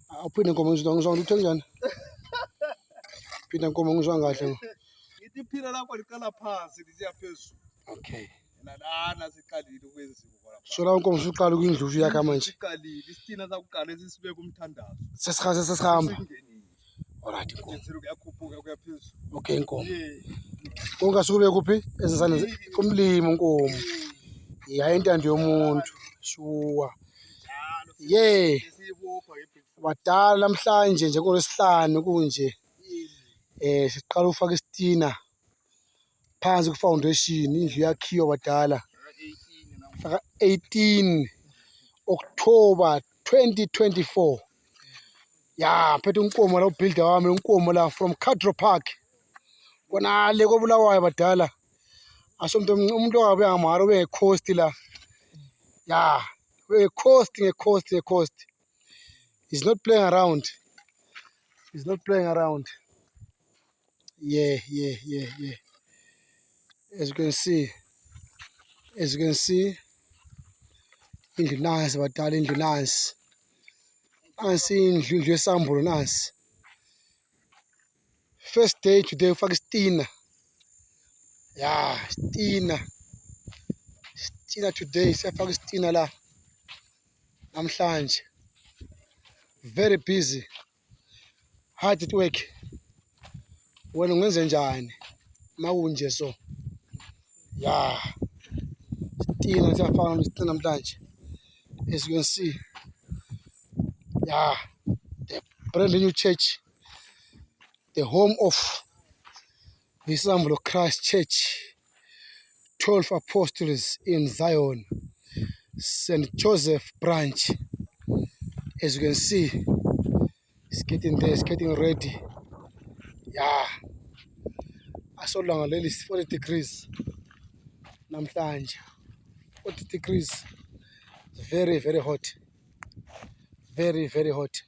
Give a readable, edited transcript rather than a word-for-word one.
Awuphinde inkomo ngizwa ukuthi kanjani? Phinda inkomo ngizwa kahle. Ngithi iphila lakho liqala phansi lisiya phezulu. Okay. Lana siqalile ukwenziwa lapha. So la inkomo usuqala ukuyindlu yakhe manje. Siqalile isitina sakuqala esisibeka umthandazo. Sesihamba. Alright inkomo. Kuyakhuphuka kuyaphezulu. Okay inkomo. Konke asukube kuphi? Ezisana kumlimo inkomo. Hayi intando yomuntu. Shuwa. Yeah. Badala namhlanje nje ngolwesihlanu kunje. Siqala ufaka isitina phansi ku foundation indlu yakhiwa badala. 18 October 2024. Ya phethe unkomo la ubuilder wami unkomo la from Cadro Park. Kona le koBulawayo badala. Asomntu umuntu ongabe ngamaro becoast la. Ya, coast. He's not playing around. Yeah. As you can see, indlu nansi badala indlu nansi. Nansi indlu yesambulo nansi. First day today ufaka isitina. Ya, isitina today siyafaka isitina la. Namhlanje. Very busy. Hard at work. Wena ungenze njani? Makunje so. Ya. Isitina siyafaka isitina namhlanje. As you can see. Yeah. The brand new church. The home of the Isambulo of Christ Church. 12 apostles in Zion. St. Joseph branch. As you can see, it's getting there, it's getting ready. Yeah. So long, it's 40 degrees. Namhlanje. 40 degrees. Very hot. Very hot.